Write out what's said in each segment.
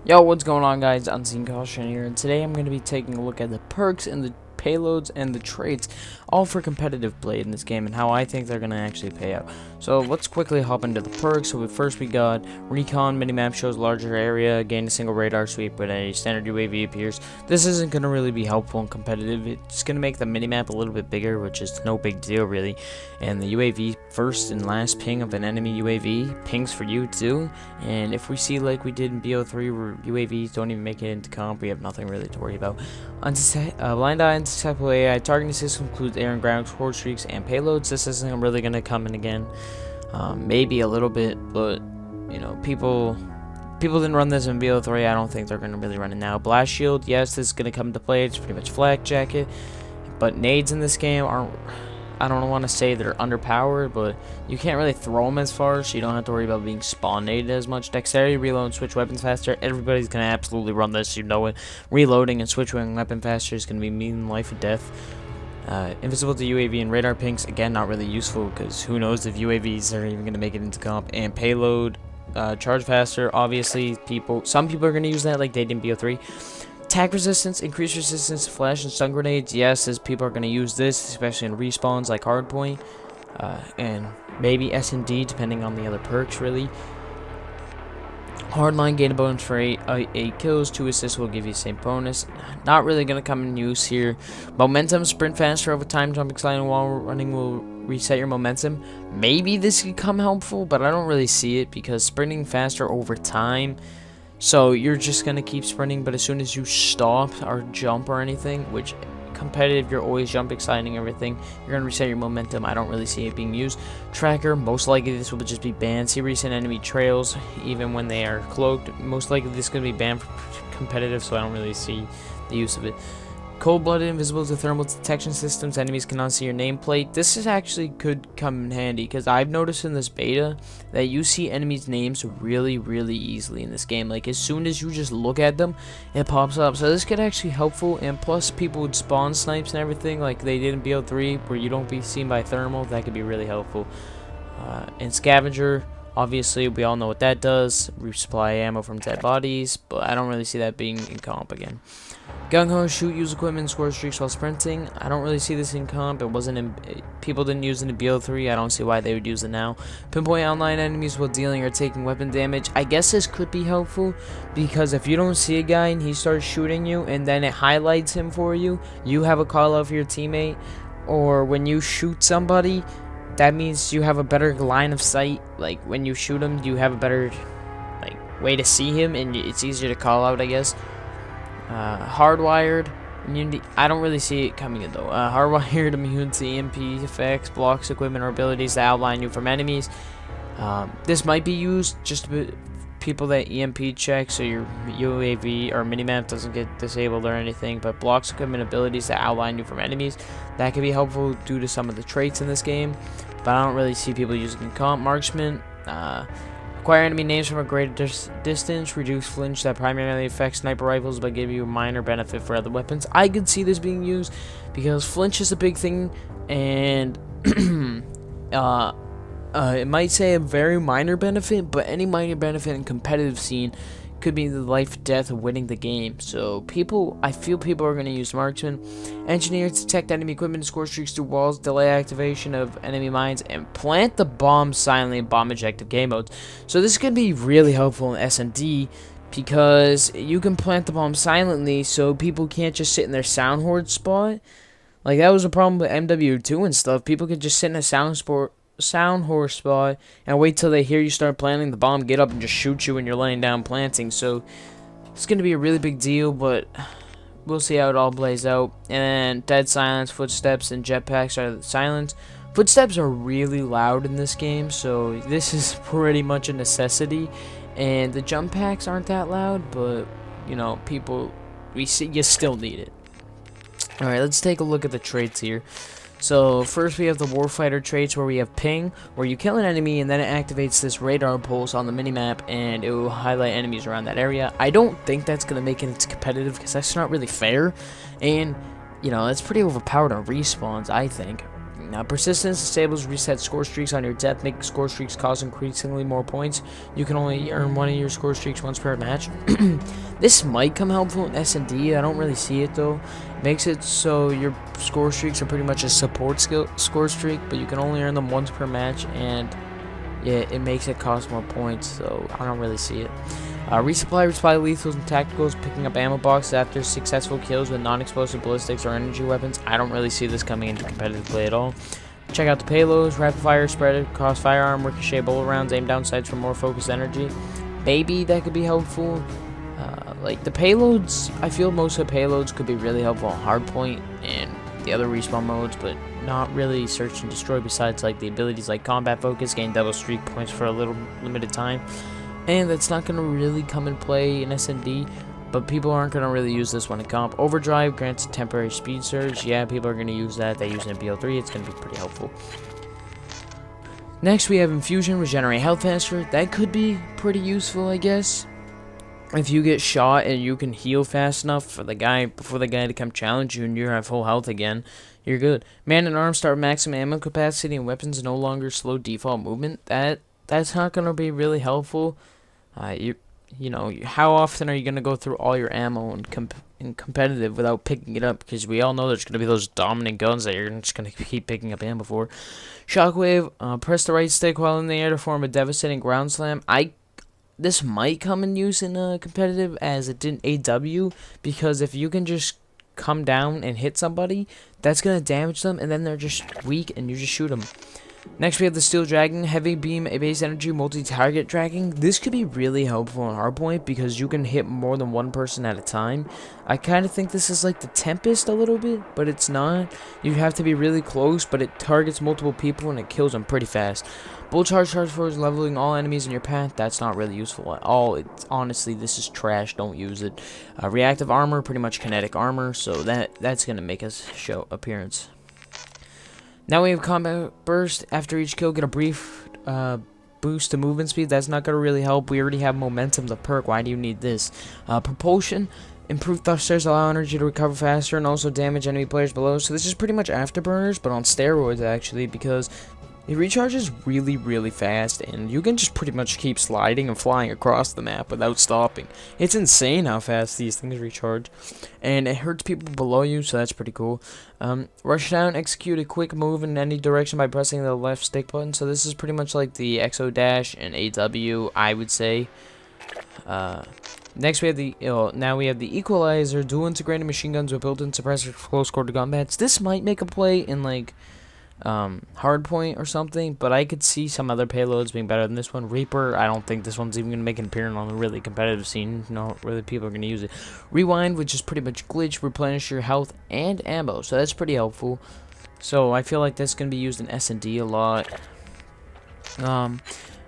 Yo, what's going on, guys? Unseen Caution here, and today I'm going to be taking a look at the perks and the payloads and the traits, all for competitive play in this game, and how I think they're going to actually pay out. So let's quickly hop into the perks. So first we got Recon minimap shows larger area, gain a single radar sweep when a standard UAV appears. This isn't going to really be helpful and competitive. It's going to make the minimap a little bit bigger, which is no big deal really. And the UAV first and last ping of an enemy UAV pings for you too. And if we see like we did in BO3 where UAVs don't even make it into comp, we have nothing really to worry about. Blind Eye Undetectable AI targeting system includes air and ground core streaks and payloads. This isn't really going to come in again. Maybe a little bit, but you know, people didn't run this in BO3. I don't think they're going to really run it now. Blast Shield, yes, this is going to come into play. It's pretty much flak jacket, but nades in this game aren't, I don't want to say they're underpowered, but you can't really throw them as far, so you don't have to worry about being spawn naded as much. Dexterity, reload, and switch weapons faster. Everybody's going to absolutely run this, you know it. Reloading and switching weapon faster is going to be mean life or death. Invisible to UAV and radar pings, again, not really useful, because who knows if UAVs are even going to make it into comp. And payload, charge faster, obviously, some people are going to use that like they did in BO3. Attack resistance, increased resistance to flash and stun grenades. Yes, as people are going to use this, especially in respawns like hardpoint, and maybe S&D, depending on the other perks, really. Hardline, gain a bonus for 8 kills, 2 assists will give you the same bonus. Not really going to come in use here. Momentum, sprint faster over time, jumping, sliding while running will reset your momentum. Maybe this could come helpful, but I don't really see it, because sprinting faster over time, so you're just going to keep sprinting, but as soon as you stop or jump or anything, which competitive, you're always jumping, sliding, everything, you're going to reset your momentum. I don't really see it being used. Tracker, most likely this will just be banned. See recent enemy trails, even when they are cloaked. Most likely this is going to be banned for competitive, so I don't really see the use of it. Cold-blooded, invisible to thermal detection systems. Enemies cannot see your nameplate. This is actually could come in handy, because I've noticed in this beta that you see enemies' names really, really easily in this game. Like, as soon as you just look at them, it pops up. So this could actually be helpful. And plus, people would spawn snipes and everything like they did in BO3, where you don't be seen by thermal. That could be really helpful. And Scavenger, obviously, we all know what that does. Resupply ammo from dead bodies, but I don't really see that being in comp again. Gung-Ho, shoot, use equipment, score streaks while sprinting. I don't really see this in comp. It wasn't in, people didn't use it in BO3. I don't see why they would use it now. Pinpoint online enemies while dealing or taking weapon damage. I guess this could be helpful, because if you don't see a guy and he starts shooting you and then it highlights him for you, you have a call out for your teammate. Or when you shoot somebody, that means you have a better line of sight. Like, when you shoot him, you have a better way to see him, and it's easier to call out, I guess. Hardwired immunity, I don't really see it coming in though. Hardwired immune to EMP effects, blocks, equipment, or abilities that outline you from enemies. This might be used just to people that EMP check, so your UAV or minimap doesn't get disabled or anything. But blocks, equipment, abilities that outline you from enemies, that can be helpful due to some of the traits in this game. But I don't really see people using it in comp. Marksman, acquire enemy names from a greater distance, reduce flinch that primarily affects sniper rifles but give you a minor benefit for other weapons. I could see this being used, because flinch is a big thing, and it might say a very minor benefit, but any minor benefit in competitive scene could be the life or death of winning the game. So I feel people are going to use Marksman. Engineer, detect enemy equipment, score streaks through walls, delay activation of enemy mines, and plant the bomb silently in bomb ejective game modes. So this could be really helpful in S&D, because you can plant the bomb silently, so people can't just sit in their sound horde spot. Like, that was a problem with MW2 and stuff. People could just sit in a sound horse spot and wait till they hear you start planting the bomb, get up and just shoot you when you're laying down planting. So it's going to be a really big deal, but we'll see how it all plays out. And then dead silence, footsteps, and jetpacks are silent. Footsteps are really loud in this game, so this is pretty much a necessity. And the jump packs aren't that loud, but you know, you still need it. Alright, let's take a look at the traits here. So first we have the warfighter traits, where we have ping, where you kill an enemy and then it activates this radar pulse on the minimap and it will highlight enemies around that area. I don't think that's going to make it competitive, because that's not really fair, and you know, it's pretty overpowered on respawns, I think. Now, persistence disables reset score streaks on your death, making score streaks cause increasingly more points. You can only earn one of your score streaks once per match. This might come helpful in S&D. I don't really see it though. Makes it so your score streaks are pretty much a support score streak, but you can only earn them once per match, and yeah, it makes it cost more points, so I don't really see it. Resupply lethals and tacticals, picking up ammo boxes after successful kills with non-explosive ballistics or energy weapons. I don't really see this coming into competitive play at all. Check out the payloads, rapid fire, spread across firearm, ricochet bullet rounds, aim down sights for more focused energy. Maybe that could be helpful. Like the payloads, I feel most of the payloads could be really helpful on hardpoint and the other respawn modes, but not really search and destroy, besides like the abilities like combat focus, gain double streak points for a little limited time. And that's not going to really come in play in S&D, but people aren't going to really use this one in comp. Overdrive grants a temporary speed surge. Yeah, people are going to use that. They use it in BO3. It's going to be pretty helpful. Next, we have Infusion, regenerate health faster. That could be pretty useful, I guess. If you get shot and you can heal fast enough for the guy before the guy to come challenge you and you have full health again, you're good. Man and arms start maximum ammo capacity and weapons no longer slow default movement. That's not going to be really helpful. You know, how often are you going to go through all your ammo in competitive without picking it up? Because we all know there's going to be those dominant guns that you're just going to keep picking up ammo for. Shockwave, press the right stick while in the air to form a devastating ground slam. This might come in use in competitive as it did in AW, because if you can just come down and hit somebody, that's going to damage them, and then they're just weak and you just shoot them. Next, we have the Steel Dragon, heavy beam, base energy, multi-target tracking. This could be really helpful on hardpoint because you can hit more than one person at a time. I kind of think this is like the Tempest a little bit, but it's not. You have to be really close, but it targets multiple people and it kills them pretty fast. Bull charge force, leveling all enemies in your path. That's not really useful at all. Honestly, this is trash. Don't use it. Reactive armor, pretty much kinetic armor, so that's gonna make us show appearance. Now we have combat burst. After each kill, get a brief boost to movement speed. That's not going to really help. We already have momentum, the perk. Why do you need this? Propulsion. Improved thrusters allow energy to recover faster and also damage enemy players below. So this is pretty much afterburners, but on steroids actually, because it recharges really, really fast, and you can just pretty much keep sliding and flying across the map without stopping. It's insane how fast these things recharge, and it hurts people below you, so that's pretty cool. Rush down, execute a quick move in any direction by pressing the left stick button. So this is pretty much like the Exo Dash and AW, I would say. Next, we have the Equalizer, dual integrated machine guns with built-in suppressor for close quarter combats. This might make a play in like hardpoint or something, but I could see some other payloads being better than this one. Reaper, I don't think this one's even gonna make an appearance on the really competitive scene. No, really, people are gonna use it. Rewind, which is pretty much glitch, replenish your health and ammo, so that's pretty helpful. So I feel like that's gonna be used in S&D a lot.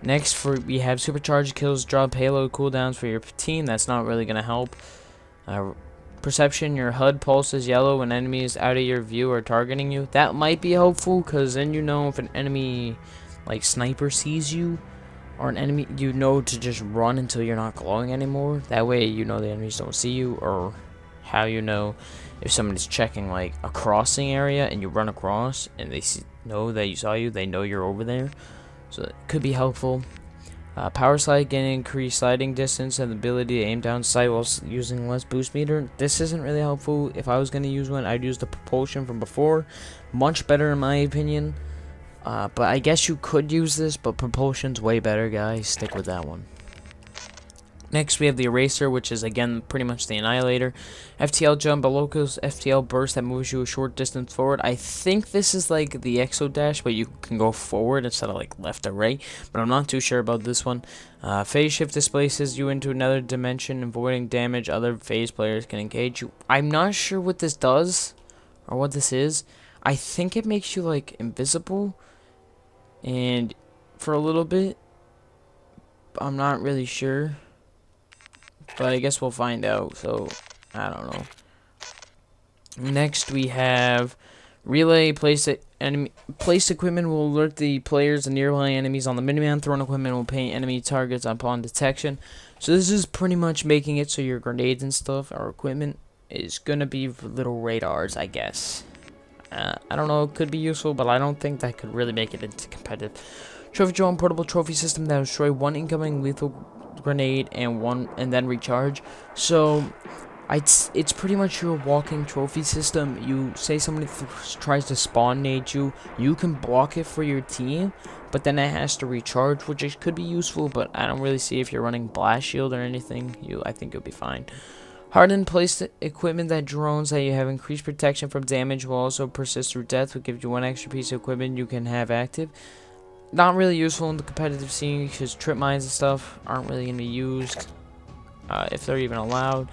Next, we have supercharged kills, draw payload cooldowns for your team. That's not really gonna help. Perception, your HUD pulses yellow when enemies out of your view are targeting you. That might be helpful, because then you know if an enemy like sniper sees you, or an enemy, you know to just run until you're not glowing anymore. That way you know the enemies don't see you. Or how you know if somebody's checking like a crossing area and you run across and they know that you saw you, they know you're over there. So it could be helpful. Power slide, gain increased sliding distance and the ability to aim down sight while using less boost meter. This isn't really helpful. If I was going to use one, I'd use the propulsion from before. Much better in my opinion. But I guess you could use this, but propulsion's way better, guys. Stick with that one. Next, we have the Eraser, which is, again, pretty much the Annihilator. FTL Jump, a local FTL burst that moves you a short distance forward. I think this is like the Exo Dash, but you can go forward instead of like left or right. But I'm not too sure about this one. Phase Shift displaces you into another dimension, avoiding damage other phase players can engage you. I'm not sure what this does, or what this is. I think it makes you, like, invisible, and for a little bit. I'm not really sure. But I guess we'll find out, so I don't know. Next we have Relay. Placed equipment will alert the players and nearby enemies on the minimap. Thrown equipment will paint enemy targets upon detection. So this is pretty much making it so your grenades and stuff, or equipment, is gonna be little radars, I guess. I don't know, it could be useful, but I don't think that could really make it into competitive. Trophy drone portable trophy system that will destroy one incoming lethal grenade and then recharge. So it's pretty much your walking trophy system. You say somebody tries to spawn nade you, you can block it for your team, but then it has to recharge, which could be useful, but I don't really see if you're running blast shield or anything. I think you'll be fine. Hardened placed equipment that drones that you have increased protection from damage will also persist through death, will give you one extra piece of equipment you can have active. Not really useful in the competitive scene because trip mines and stuff aren't really going to be used, if they're even allowed.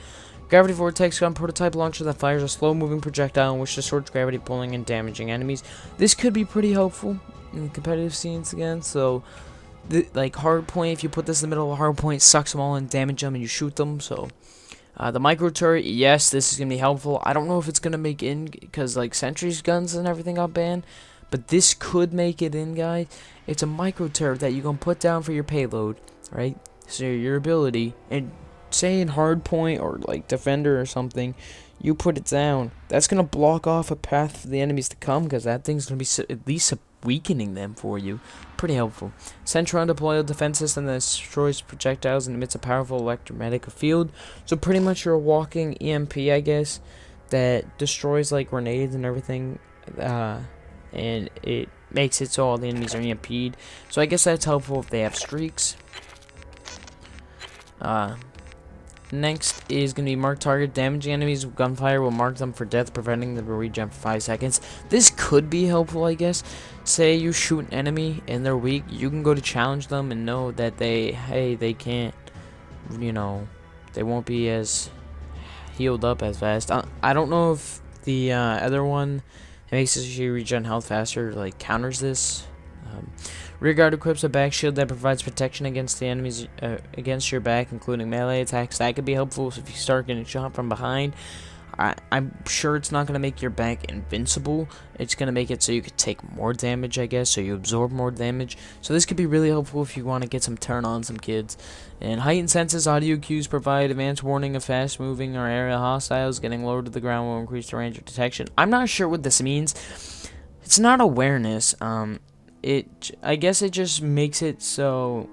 Gravity Vortex gun prototype launcher that fires a slow-moving projectile in which distorts gravity, pulling and damaging enemies. This could be pretty helpful in competitive scenes again. So, like hardpoint, if you put this in the middle of a hardpoint, sucks them all and damage them, and you shoot them. So, the micro turret, yes, this is gonna be helpful. I don't know if it's gonna make in because like sentries guns and everything got banned, but this could make it in, guys. It's a micro turret that you can put down for your payload, right? So your ability and say in hardpoint or like defender or something, you put it down, that's gonna block off a path for the enemies to come because that thing's gonna be at least weakening them for you. Pretty helpful. Centron deployed defense system that destroys projectiles and emits a powerful electromagnetic field. So pretty much you're a walking EMP, I guess, that destroys like grenades and everything, and it makes it so all the enemies are EMP'd. So I guess that's helpful if they have streaks. Next is going to be mark target. Damaging enemies with gunfire will mark them for death, preventing them to regen for 5 seconds. This could be helpful, I guess. Say you shoot an enemy and they're weak, you can go to challenge them and know that they can't, you know, they won't be as healed up as fast. I don't know if the other one that makes you regen health faster like counters this. Rear guard equips a back shield that provides protection against the enemies against your back, including melee attacks. That could be helpful if you start getting shot from behind. I'm sure it's not going to make your back invincible. It's going to make it so you could take more damage, I guess, so you absorb more damage. So this could be really helpful if you want to get some turn on some kids. And heightened senses audio cues provide advanced warning of fast moving or aerial hostiles. Getting lower to the ground will increase the range of detection. I'm not sure what this means. It's not awareness. I guess it just makes it so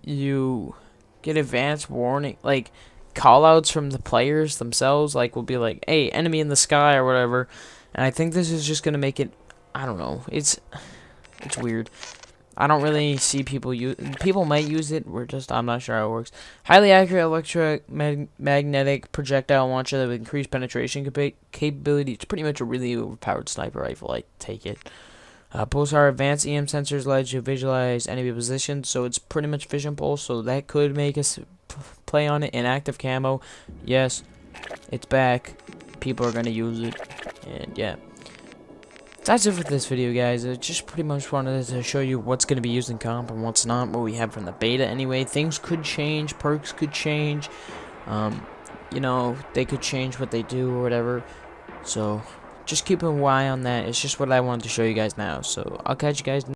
you get advanced warning, like callouts from the players themselves, like will be like, hey, enemy in the sky or whatever. And I think this is just gonna make it, I don't know, it's weird. I don't really see people might use it, I'm not sure how it works. Highly accurate electromagnetic projectile launcher that with increased penetration capability. It's pretty much a really overpowered sniper rifle, I take it. Pulsar advanced EM sensors allows you to visualize enemy positions, so it's pretty much vision pulse, so that could make us play on it. Inactive camo, yes, it's back. People are going to use it, and yeah. That's it for this video, guys. I just pretty much wanted to show you what's going to be used in comp and what's not, what we have from the beta anyway. Things could change, perks could change, you know, they could change what they do or whatever, so just keep an eye on that. It's just what I wanted to show you guys now. So I'll catch you guys